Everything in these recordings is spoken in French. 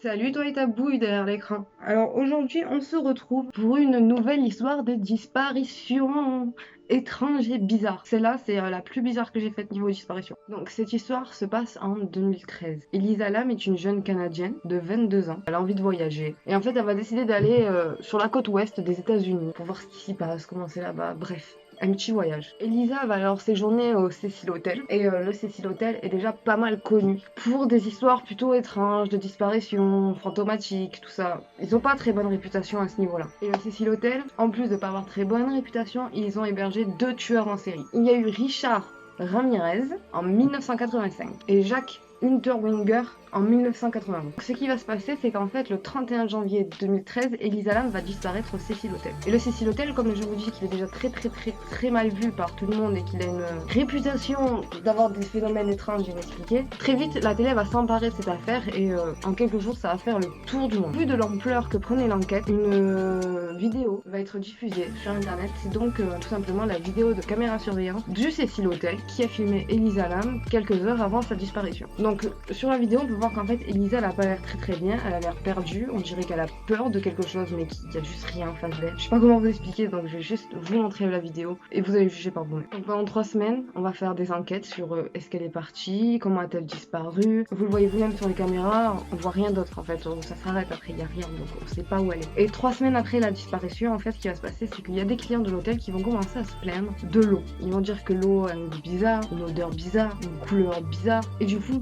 Salut toi et ta bouille derrière l'écran. Alors aujourd'hui on se retrouve pour une nouvelle histoire de disparition étrange et bizarre. Celle-là c'est la plus bizarre que j'ai faite niveau disparition. Donc cette histoire se passe en 2013. Elisa Lam est une jeune Canadienne de 22 ans. Elle a envie de voyager. Et en fait elle va décider d'aller sur la côte ouest des États-Unis pour voir ce qui s'y passe, comment c'est là-bas, bref. Un petit voyage. Elisa va alors séjourner au Cecil Hotel et le Cecil Hotel est déjà pas mal connu pour des histoires plutôt étranges de disparition, fantomatiques, tout ça. Ils ont pas très bonne réputation à ce niveau-là. Et le Cecil Hotel, en plus de pas avoir très bonne réputation, ils ont hébergé 2 tueurs en série. Il y a eu Richard Ramirez en 1985 et Jacques Unterweger en 1980. Donc, ce qui va se passer, c'est qu'en fait, le 31 janvier 2013, Elisa Lam va disparaître au Cecil Hotel. Et le Cecil Hotel, comme je vous dis qu'il est déjà très mal vu par tout le monde et qu'il a une réputation d'avoir des phénomènes étranges inexpliqués, très vite, la télé va s'emparer de cette affaire et en quelques jours, ça va faire le tour du monde. Vu de l'ampleur que prenait l'enquête, une vidéo va être diffusée sur Internet. C'est donc tout simplement la vidéo de caméra surveillance du Cecil Hotel qui a filmé Elisa Lam quelques heures avant sa disparition. Donc sur la vidéo, on peut voir qu'en fait Elisa elle a pas l'air très bien, elle a l'air perdue, on dirait qu'elle a peur de quelque chose mais qu'il y a juste rien en face d'elle. Je sais pas comment vous expliquer, donc je vais juste vous montrer la vidéo et vous allez juger par vous-même. Donc pendant 3 semaines, on va faire des enquêtes sur est-ce qu'elle est partie, comment a-t-elle disparu. Vous le voyez vous-même sur les caméras, on voit rien d'autre en fait, ça s'arrête après, il y a rien, donc on sait pas où elle est. Et 3 semaines après la disparition, en fait ce qui va se passer, c'est qu'il y a des clients de l'hôtel qui vont commencer à se plaindre de l'eau. Ils vont dire que l'eau a un goût bizarre, une odeur bizarre, une couleur bizarre, et du coup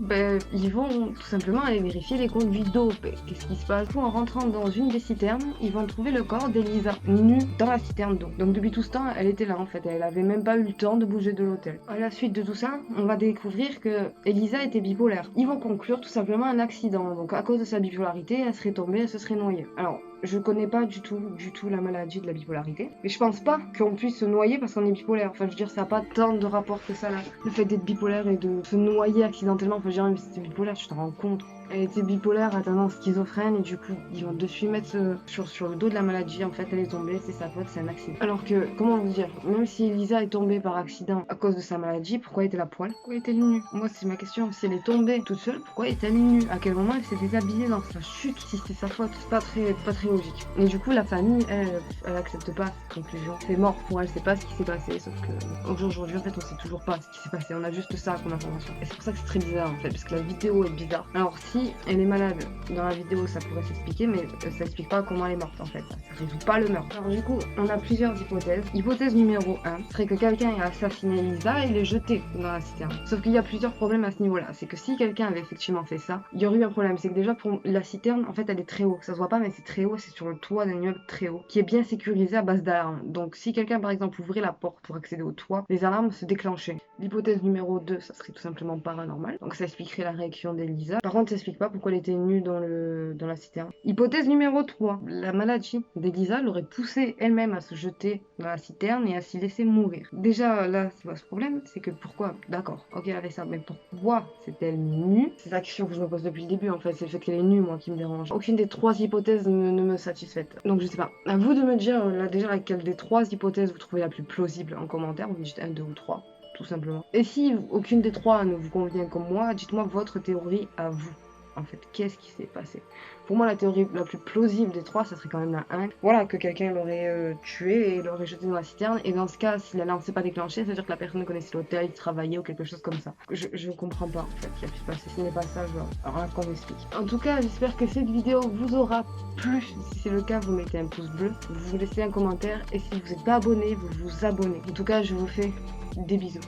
ils vont tout simplement aller vérifier les conduits d'eau. Qu'est-ce qui se passe? En rentrant dans une des citernes, ils vont trouver le corps d'Elisa, nue dans la citerne d'eau. Donc depuis tout ce temps, elle était là en fait, elle avait même pas eu le temps de bouger de l'hôtel. À la suite de tout ça, on va découvrir que Elisa était bipolaire. Ils vont conclure tout simplement un accident. Donc à cause de sa bipolarité, elle serait tombée, elle se serait noyée. Alors, je connais pas du tout la maladie de la bipolarité. Mais je pense pas qu'on puisse se noyer parce qu'on est bipolaire. Enfin, je veux dire, ça n'a pas tant de rapport que ça là. Le fait d'être bipolaire et de se noyer accidentellement, enfin, je veux dire, même si t'es bipolaire, tu te rends compte. Elle était bipolaire, à tendance schizophrène, et du coup, ils vont de suite mettre sur le dos de la maladie. En fait, elle est tombée, c'est sa faute, c'est un accident. Alors que, comment vous dire, même si Elisa est tombée par accident à cause de sa maladie, pourquoi est-elle à poil? Pourquoi est-elle nue? Moi, c'est ma question. Si elle est tombée toute seule, pourquoi est-elle nue? À quel moment elle s'est déshabillée dans sa chute? Si c'est sa faute, c'est pas très logique. Et du coup, la famille, elle accepte pas cette conclusion. C'est mort pour elle, c'est pas ce qui s'est passé, sauf que aujourd'hui, en fait, on sait toujours pas ce qui s'est passé. On a juste ça comme information. Et c'est pour ça que c'est très bizarre, en fait, parce que la vidéo est bizarre. Alors, si elle est malade, dans la vidéo ça pourrait s'expliquer, mais ça explique pas comment elle est morte en fait, ça résout pas le meurtre. Alors du coup, on a plusieurs hypothèses. Hypothèse numéro 1 serait que quelqu'un ait assassiné Elisa et l'ait jetée dans la citerne. Sauf qu'il y a plusieurs problèmes à ce niveau-là. C'est que si quelqu'un avait effectivement fait ça, il y aurait eu un problème. C'est que déjà pour la citerne, en fait elle est très haut. Ça se voit pas, mais c'est très haut, c'est sur le toit d'un immeuble très haut, qui est bien sécurisé à base d'alarmes. Donc si quelqu'un par exemple ouvrait la porte pour accéder au toit, les alarmes se déclenchaient. L'hypothèse numéro 2, ça serait tout simplement paranormal. Donc ça expliquerait la réaction d'Elisa. Par contre, ça explique pas pourquoi elle était nue dans la citerne. Hypothèse numéro 3. La maladie d'Elisa l'aurait poussée elle-même à se jeter dans la citerne et à s'y laisser mourir. Déjà, là, c'est pas ce problème, c'est que pourquoi? D'accord, ok, elle avait ça, mais pourquoi c'est-elle nue? C'est la question que je me pose depuis le début, en fait, c'est le fait qu'elle est nue, moi, qui me dérange. Aucune des 3 hypothèses ne me satisfait. Donc, je sais pas. À vous de me dire, là, déjà, laquelle des 3 hypothèses vous trouvez la plus plausible en commentaire. Vous me dites 1, 2 ou 3, tout simplement. Et si aucune des 3 ne vous convient comme moi, dites-moi votre théorie à vous. En fait, qu'est-ce qui s'est passé? Pour moi, la théorie la plus plausible des 3, ça serait quand même la 1. Voilà, que quelqu'un l'aurait tué et l'aurait jeté dans la citerne. Et dans ce cas, si l'alarme s'est pas déclenchée, ça veut dire que la personne connaissait l'hôtel, il travaillait ou quelque chose comme ça. Je comprends pas, en fait, ce qui a pu se passer. Si ce n'est pas ça, alors là, qu'on m'explique. En tout cas, j'espère que cette vidéo vous aura plu. Si c'est le cas, vous mettez un pouce bleu, vous laissez un commentaire. Et si vous n'êtes pas abonné, vous vous abonnez. En tout cas, je vous fais des bisous.